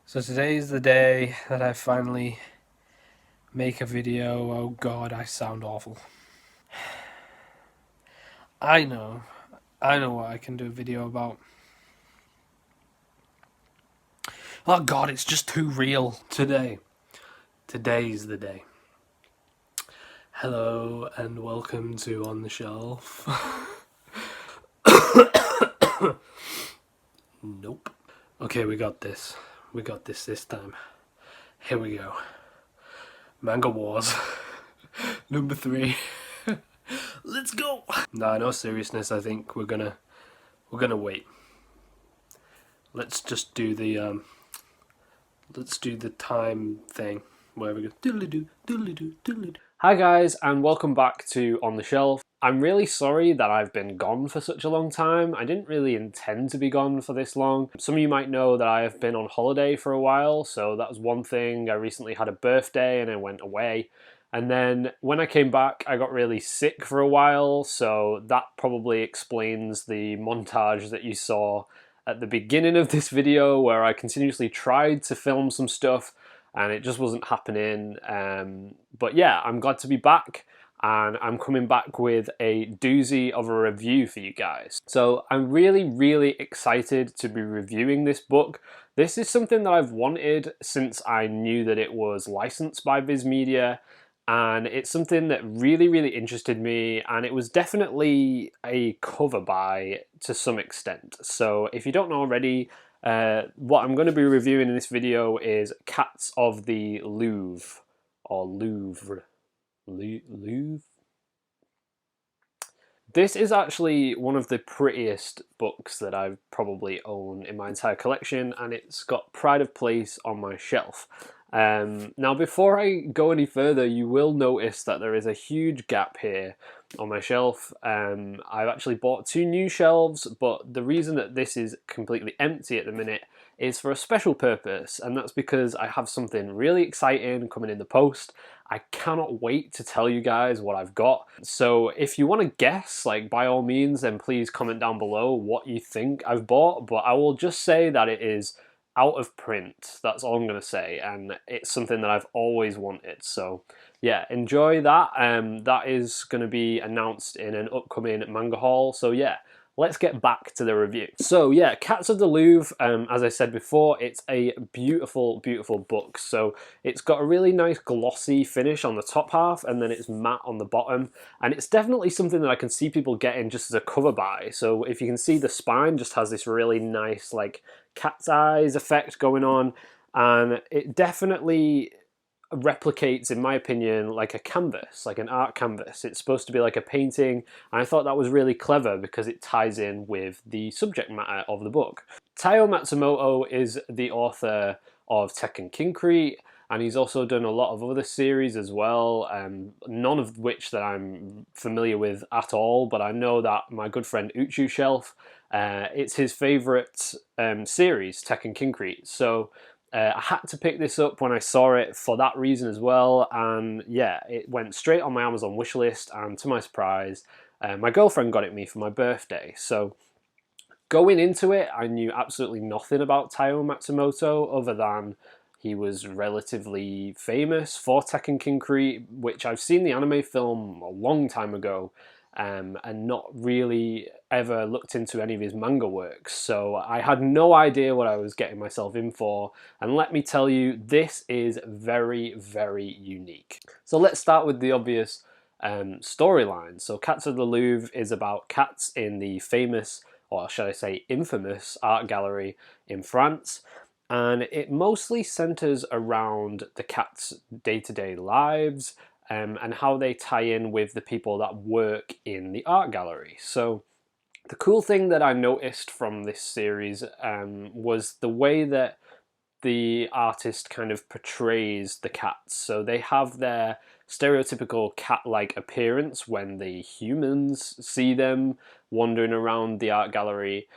So today is the day that I finally make a video. Oh god, I sound awful. I know. I know what I can do a video about. Oh god, it's just too real. Today's the day. Hello and welcome to On the Shelf. Nope. Okay, we got this. We got this time. Here we go. Manga Wars. Number 3. Let's go! Nah, no seriousness, I think we're gonna wait. Let's just do the time thing where we go diddly-doo, diddly-doo, diddly-doo. Hi guys, and welcome back to On the Shelf. I'm really sorry that I've been gone for such a long time. I didn't really intend to be gone for this long. Some of you might know that I have been on holiday for a while, so that was one thing. I recently had a birthday and I went away. And then when I came back, I got really sick for a while, so that probably explains the montage that you saw at the beginning of this video where I continuously tried to film some stuff and it just wasn't happening. But yeah, I'm glad to be back, and I'm coming back with a doozy of a review for you guys. So I'm really excited to be reviewing this book. This is something that I've wanted since I knew that it was licensed by Viz Media, and it's something that really interested me, and it was definitely a cover buy to some extent. So if you don't know already, what I'm going to be reviewing in this video is Cats of the Louvre, or Louvre. Louvre? This is actually one of the prettiest books that I've probably owned in my entire collection, and it's got pride of place on my shelf. Now, before I go any further, you will notice that there is a huge gap here on my shelf. I've actually bought 2 new shelves, but the reason that this is completely empty at the minute is for a special purpose, and that's because I have something really exciting coming in the post. I cannot wait to tell you guys what I've got. So if you want to guess, like, by all means, then please comment down below what you think I've bought, but I will just say that it is out of print. That's all I'm going to say, and it's something that I've always wanted. So yeah, enjoy that. That is going to be announced in an upcoming manga haul. So yeah, let's get back to the review. So yeah, Cats of the Louvre, as I said before, it's a beautiful book. So it's got a really nice glossy finish on the top half, and then it's matte on the bottom, and it's definitely something that I can see people getting just as a cover buy. So if you can see, the spine just has this really nice, like, cat's eyes effect going on, and it definitely replicates, in my opinion, like a canvas, like an art canvas. It's supposed to be like a painting, and I thought that was really clever because it ties in with the subject matter of the book. Taiyo Matsumoto is the author of Tekken Kinkreet, and he's also done a lot of other series as well, none of which that I'm familiar with at all, but I know that my good friend Uchu Shelf, it's his favourite series, Tekken Kinkreet. So I had to pick this up when I saw it for that reason as well, and yeah, it went straight on my Amazon wishlist, and to my surprise, my girlfriend got it me for my birthday. So going into it, I knew absolutely nothing about Taiyo Matsumoto other than he was relatively famous for Tekken Kinkreet, which I've seen the anime film a long time ago, and not really ever looked into any of his manga works. So I had no idea what I was getting myself in for, and let me tell you, this is very unique. So let's start with the obvious storyline. So Cats of the Louvre is about cats in the famous, or should I say infamous, art gallery in France, and it mostly centers around the cats' day-to-day lives, and how they tie in with the people that work in the art gallery. So the cool thing that I noticed from this series was the way that the artist kind of portrays the cats. So they have their stereotypical cat-like appearance when the humans see them wandering around the art gallery,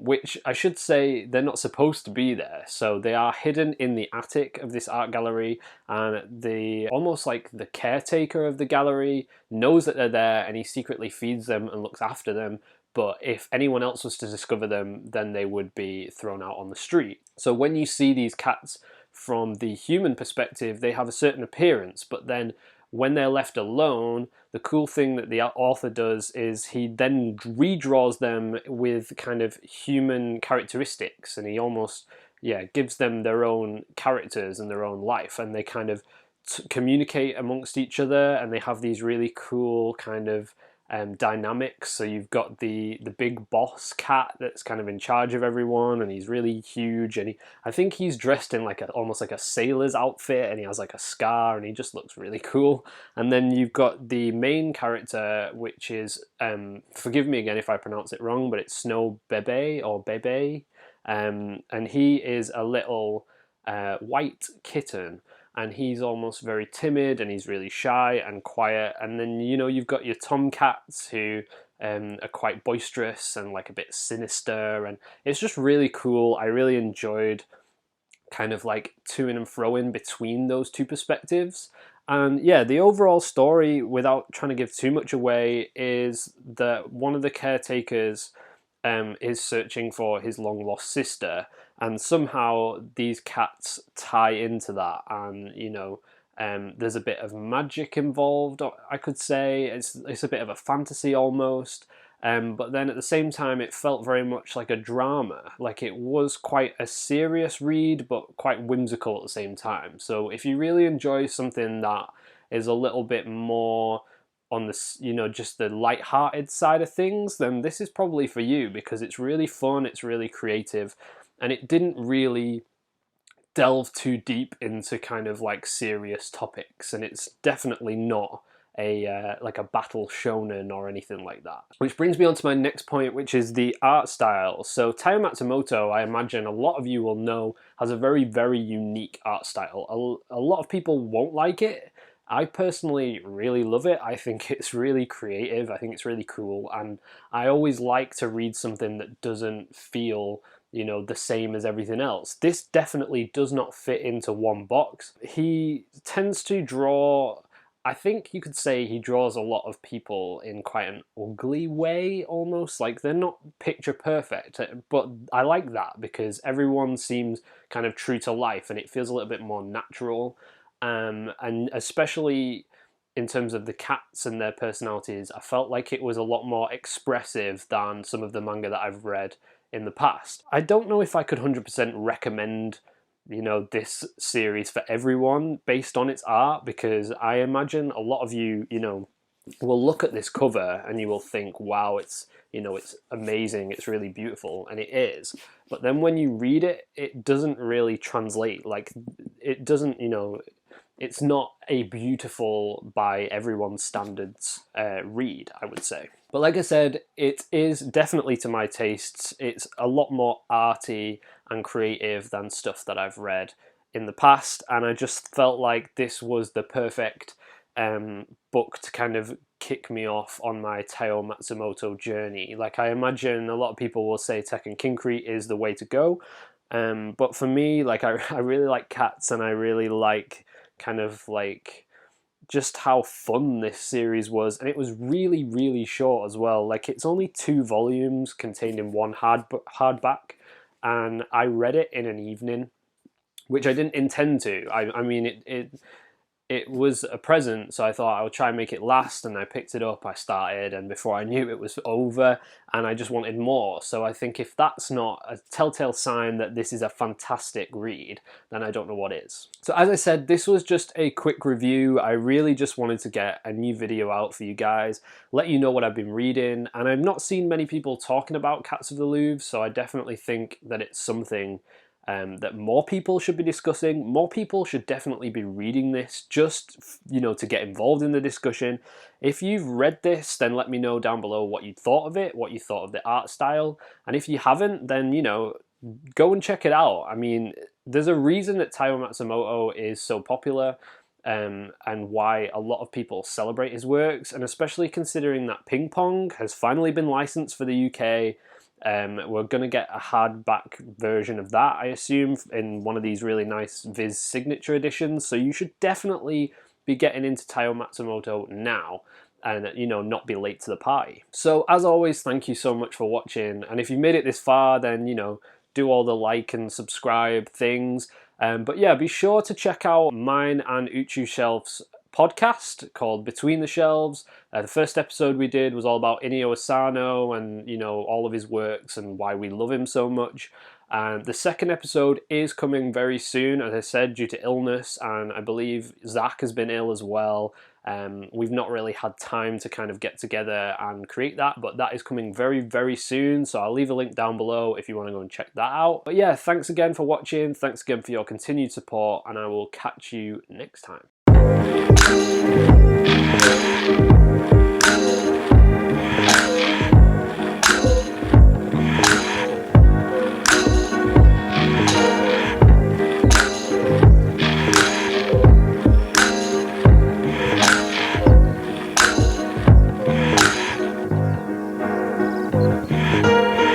which I should say they're not supposed to be there. So they are hidden in the attic of this art gallery, and almost like the caretaker of the gallery knows that they're there, and he secretly feeds them and looks after them, but if anyone else was to discover them, then they would be thrown out on the street. So when you see these cats from the human perspective, they have a certain appearance, but then when they're left alone, the cool thing that the author does is he then redraws them with kind of human characteristics, and he almost, yeah, gives them their own characters and their own life, and they kind of communicate amongst each other, and they have these really cool kind of dynamics. So you've got the big boss cat that's kind of in charge of everyone, and he's really huge, and I think he's dressed in like almost like a sailor's outfit, and he has like a scar, and he just looks really cool. And then you've got the main character, which is forgive me again if I pronounce it wrong, but it's Snow Bebe or Bebe, and he is a little white kitten, and he's almost very timid, and he's really shy and quiet. And then, you know, you've got your tomcats who are quite boisterous and like a bit sinister, and it's just really cool. I really enjoyed kind of like to-ing and fro-ing between those two perspectives. And yeah, the overall story, without trying to give too much away, is that one of the caretakers is searching for his long-lost sister, and somehow these cats tie into that, and you know, there's a bit of magic involved, I could say. It's a bit of a fantasy almost, but then at the same time it felt very much like a drama. Like it was quite a serious read, but quite whimsical at the same time. So if you really enjoy something that is a little bit more on this, you know, just the light-hearted side of things, then this is probably for you, because it's really fun, it's really creative, and it didn't really delve too deep into kind of like serious topics, and it's definitely not a like a battle shonen or anything like that. Which brings me on to my next point, which is the art style. So Taiyo Matsumoto, I imagine a lot of you will know, has a very, very unique art style. A lot of people won't like it. I personally really love it. I think it's really creative, I think it's really cool, and I always like to read something that doesn't feel, you know, the same as everything else. This definitely does not fit into one box. He tends to draw, I think you could say he draws a lot of people in quite an ugly way almost. Like they're not picture perfect, but I like that because everyone seems kind of true to life and it feels a little bit more natural. And especially in terms of the cats and their personalities, I felt like it was a lot more expressive than some of the manga that I've read in the past. I don't know if I could 100% recommend, you know, this series for everyone based on its art, because I imagine a lot of you, you know, will look at this cover and you will think, wow, it's, you know, it's amazing, it's really beautiful, and it is. But then when you read it, it doesn't really translate. Like, it doesn't, you know, it's not a beautiful by everyone's standards read, I would say. But like I said, it is definitely to my tastes. It's a lot more arty and creative than stuff that I've read in the past, and I just felt like this was the perfect book to kind of kick me off on my Taiyo Matsumoto journey. Like, I imagine a lot of people will say Tekken Kinkreet is the way to go, but for me, like, I really like cats, and I really like kind of like just how fun this series was, and it was really, really short as well. Like, it's only 2 volumes contained in one hardback, and I read it in an evening, which I didn't intend to. I mean, it was a present, so I thought I would try and make it last, and I picked it up, I started, and before I knew it was over, and I just wanted more. So I think if that's not a telltale sign that this is a fantastic read, then I don't know what is. So as I said, this was just a quick review. I really just wanted to get a new video out for you guys, let you know what I've been reading, and I've not seen many people talking about Cats of the Louvre, so I definitely think that it's something that more people should be discussing. More people should definitely be reading this, just, you know, to get involved in the discussion. If you've read this, then let me know down below what you thought of it, what you thought of the art style, and if you haven't, then, you know, go and check it out. I mean, there's a reason that Taiyo Matsumoto is so popular, and why a lot of people celebrate his works, and especially considering that Ping Pong has finally been licensed for the UK. We're going to get a hardback version of that, I assume, in one of these really nice Viz signature editions, so you should definitely be getting into Taiyo Matsumoto now. and not be late to the party. So as always, thank you so much for watching, and if you made it this far, then do all the like and subscribe things. But yeah, be sure to check out mine and Uchu Shelf's podcast called Between the Shelves. The first episode we did was all about Inio Asano and all of his works and why we love him so much. And the second episode is coming very soon, as I said, due to illness, and I believe Zach has been ill as well. We've not really had time to kind of get together and create that, but that is coming very, very soon. So I'll leave a link down below if you want to go and check that out. But yeah, thanks again for watching. Thanks again for your continued support, and I will catch you next time.